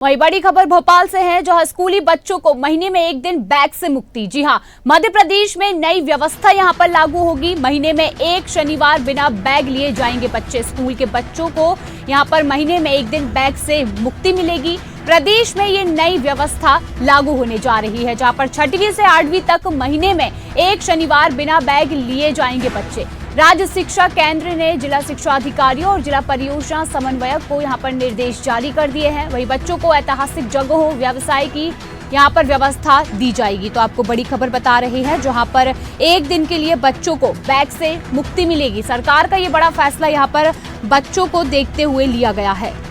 वही बड़ी खबर भोपाल से है, जहां स्कूली बच्चों को महीने में एक दिन बैग से मुक्ति। जी हां, मध्य प्रदेश में नई व्यवस्था यहां पर लागू होगी। महीने में एक शनिवार बिना बैग लिए जाएंगे बच्चे। स्कूल के बच्चों को यहां पर महीने में एक दिन बैग से मुक्ति मिलेगी। प्रदेश में ये नई व्यवस्था लागू होने जा रही है, जहां पर 6वीं से 8वीं तक महीने में एक शनिवार बिना बैग लिए जाएंगे बच्चे। राज्य शिक्षा केंद्र ने जिला शिक्षा अधिकारियों और जिला परियोजना समन्वयक को यहां पर निर्देश जारी कर दिए हैं। वहीं बच्चों को ऐतिहासिक जगहों, व्यवसाय की यहां पर व्यवस्था दी जाएगी। तो आपको बड़ी खबर बता रही है, जहां पर एक दिन के लिए बच्चों को बैग से मुक्ति मिलेगी। सरकार का ये बड़ा फैसला यहां पर बच्चों को देखते हुए लिया गया है।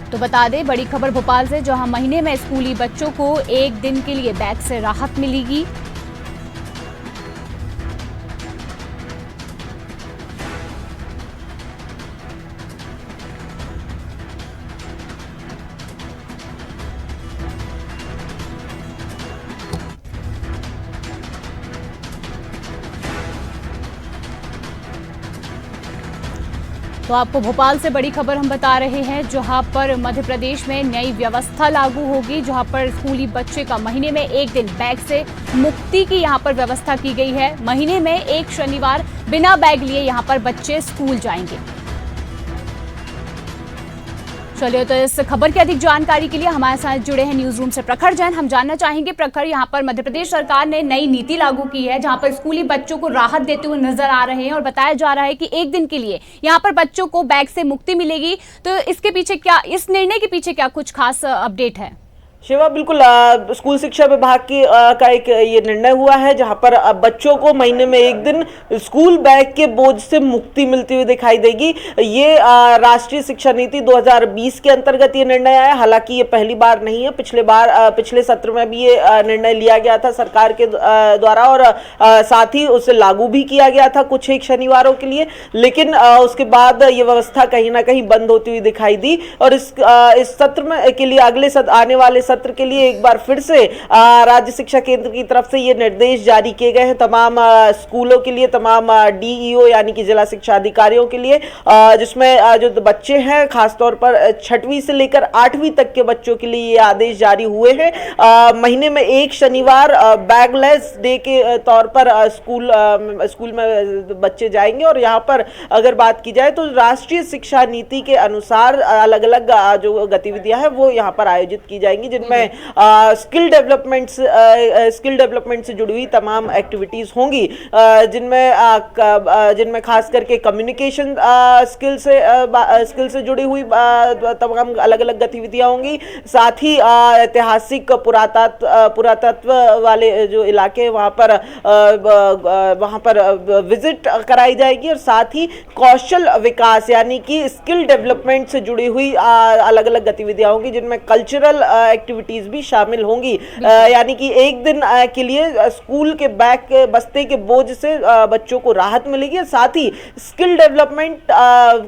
तो बता दें, बड़ी खबर भोपाल से, जहां महीने में स्कूली बच्चों को एक दिन के लिए बैग से राहत मिलेगी। तो आपको भोपाल से बड़ी खबर हम बता रहे हैं, जहां पर मध्य प्रदेश में नई व्यवस्था लागू होगी, जहां पर स्कूली बच्चे का महीने में एक दिन बैग से मुक्ति की यहां पर व्यवस्था की गई है। महीने में एक शनिवार बिना बैग लिए यहां पर बच्चे स्कूल जाएंगे। चलिए, तो इस खबर की अधिक जानकारी के लिए हमारे साथ जुड़े हैं न्यूज रूम से प्रखर जैन। हम जानना चाहेंगे, प्रखर, यहाँ पर मध्य प्रदेश सरकार ने नई नीति लागू की है, जहाँ पर स्कूली बच्चों को राहत देते हुए नजर आ रहे हैं और बताया जा रहा है कि एक दिन के लिए यहाँ पर बच्चों को बैग से मुक्ति मिलेगी। तो इसके पीछे क्या, इस निर्णय के पीछे क्या कुछ खास अपडेट है? शिवा, बिल्कुल स्कूल शिक्षा विभाग की का एक ये निर्णय हुआ है, जहां पर बच्चों को महीने में एक दिन स्कूल बैग के बोझ से मुक्ति मिलती हुई दिखाई देगी। ये राष्ट्रीय शिक्षा नीति 2020 के अंतर्गत ये निर्णय आया। हालांकि ये पहली बार नहीं है, पिछले सत्र में भी ये निर्णय लिया गया था सरकार के द्वारा और साथ ही उसे लागू भी किया गया था कुछ एक शनिवारों के लिए। लेकिन उसके बाद ये व्यवस्था कहीं ना कहीं बंद होती हुई दिखाई दी और इस सत्र में के लिए आने वाले सत्र के लिए एक बार फिर से राज्य शिक्षा केंद्र की तरफ से ये निर्देश जारी किए गए हैं तमाम स्कूलों के लिए, तमाम डीईओ यानी कि जिला शिक्षा अधिकारियों के लिए, जिसमें जो बच्चे हैं खासतौर पर 6वीं से लेकर 8वीं तक के बच्चों के लिए ये आदेश जारी हुए हैं। महीने में एक शनिवार बैगलेस डे के तौर पर स्कूल में बच्चे जाएंगे। और यहाँ पर अगर बात की जाए तो राष्ट्रीय शिक्षा नीति के अनुसार अलग अलग जो गतिविधियां हैं वो यहाँ पर आयोजित की जाएंगी, जिनमें स्किल डेवलपमेंट से जुड़ी हुई तमाम एक्टिविटीज होंगी, जिनमें खास करके कम्युनिकेशन स्किल से जुड़ी हुई तमाम अलग अलग गतिविधियां होंगी। साथ ही ऐतिहासिक पुरातत्व वाले जो इलाके हैं वहां पर विजिट कराई जाएगी और साथ ही कौशल विकास यानी कि स्किल डेवलपमेंट से जुड़ी हुई अलग अलग गतिविधियां होंगी, जिनमें कल्चरल एक्टिविटीज भी शामिल होंगी। यानी कि एक दिन के लिए स्कूल के बैग के बस्ते के बोझ से बच्चों को राहत मिलेगी और साथ ही स्किल डेवलपमेंट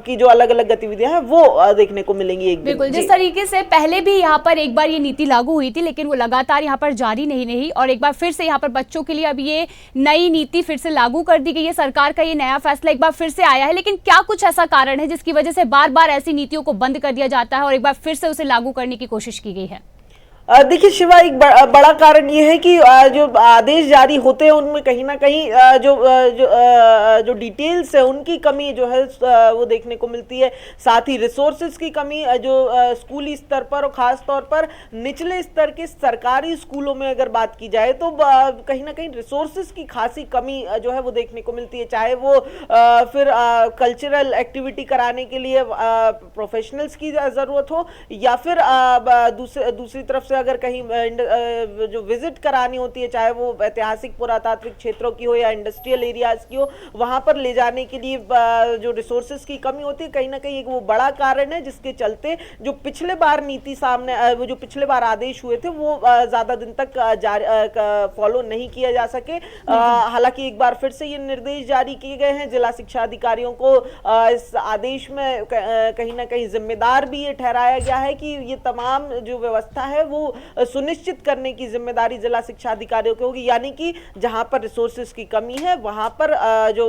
की जो अलग अलग गतिविधियां हैं वो देखने को मिलेंगी एक दिन। बिल्कुल, जिस तरीके से पहले भी यहाँ पर एक बार ये नीति लागू हुई थी, लेकिन वो लगातार यहाँ पर जारी नहीं रही और एक बार फिर से यहाँ पर बच्चों के लिए अब ये नई नीति फिर से लागू कर दी गई है। सरकार का ये नया फैसला एक बार फिर से आया है, लेकिन क्या कुछ ऐसा कारण है जिसकी वजह से बार बार ऐसी नीतियों को बंद कर दिया जाता है और एक बार फिर से उसे लागू करने की कोशिश की गई है? देखिए शिवा, एक बड़ा कारण ये है कि जो आदेश जारी होते हैं उनमें कहीं ना कहीं जो डिटेल्स है उनकी कमी जो है वो देखने को मिलती है। साथ ही रिसोर्सेज की कमी जो स्कूली स्तर पर और खास तौर पर निचले स्तर के सरकारी स्कूलों में अगर बात की जाए तो कहीं ना कहीं रिसोर्सेज की खासी कमी जो है वो देखने को मिलती है। चाहे वो फिर कल्चरल एक्टिविटी कराने के लिए प्रोफेशनल्स की ज़रूरत हो या फिर दूसरी तरफ से अगर कहीं जो विजिट करानी होती है, चाहे वो ऐतिहासिक पुरातात्विक क्षेत्रों की हो या इंडस्ट्रियल एरियाज की हो, वहां पर ले जाने के लिए जो रिसोर्सेज की कमी होती है, कहीं ना कहीं एक वो बड़ा कारण है जिसके चलते जो पिछले बार नीति जो पिछले बार आदेश हुए थे वो ज्यादा दिन तक फॉलो नहीं किया जा सके। हालांकि एक बार फिर से ये निर्देश जारी किए गए हैं जिला शिक्षा अधिकारियों को। इस आदेश में कहीं ना कहीं जिम्मेदार भी ये ठहराया गया है कि ये तमाम जो व्यवस्था है वो वो सुनिश्चित करने की जिम्मेदारी जिला शिक्षा अधिकारियों की होगी। यानी कि जहां पर रिसोर्सेज की कमी है वहां पर जो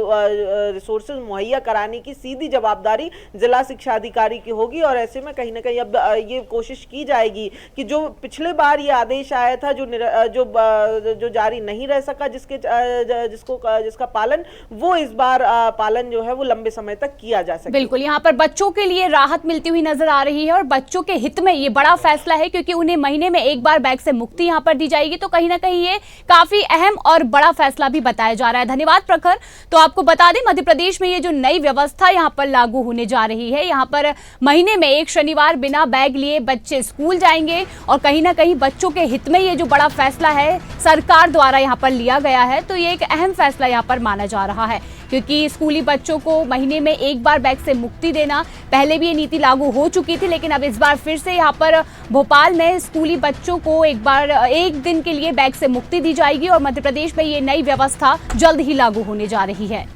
रिसोर्सेज मुहैया कराने की सीधी जवाबदारी जिला शिक्षा अधिकारी की होगी। और ऐसे में कहीं ना कहीं अब ये कोशिश की जाएगी कि जो पिछले बार ये आदेश आया था जो जारी नहीं रह सका, जिसका पालन, वो इस बार पालन जो है वो लंबे समय तक किया जा सके। बिल्कुल, यहाँ पर बच्चों के लिए राहत मिलती हुई नजर आ रही है और बच्चों के हित में ये बड़ा फैसला है क्योंकि उन्हें महीने में एक बार बैग से मुक्ति यहाँ पर दी जाएगी। तो कहीं ना कहीं ये काफी अहम और बड़ा फैसला भी बताया जा रहा है। धन्यवाद प्रखर। तो आपको बता दें, मध्य प्रदेश में ये जो नई व्यवस्था यहाँ पर लागू होने जा रही है, यहाँ पर महीने में एक शनिवार बिना बैग लिए बच्चे स्कूल जाएंगे और कहीं ना कहीं बच्चों के हित में ये जो बड़ा फैसला है सरकार द्वारा यहाँ पर लिया गया है, तो ये एक अहम फैसला यहाँ पर माना जा रहा है क्योंकि स्कूली बच्चों को महीने में एक बार बैग से मुक्ति देना, पहले भी ये नीति लागू हो चुकी थी लेकिन अब इस बार फिर से यहाँ पर भोपाल में स्कूली बच्चों को एक दिन के लिए बैग से मुक्ति दी जाएगी और मध्य प्रदेश में ये नई व्यवस्था जल्द ही लागू होने जा रही है।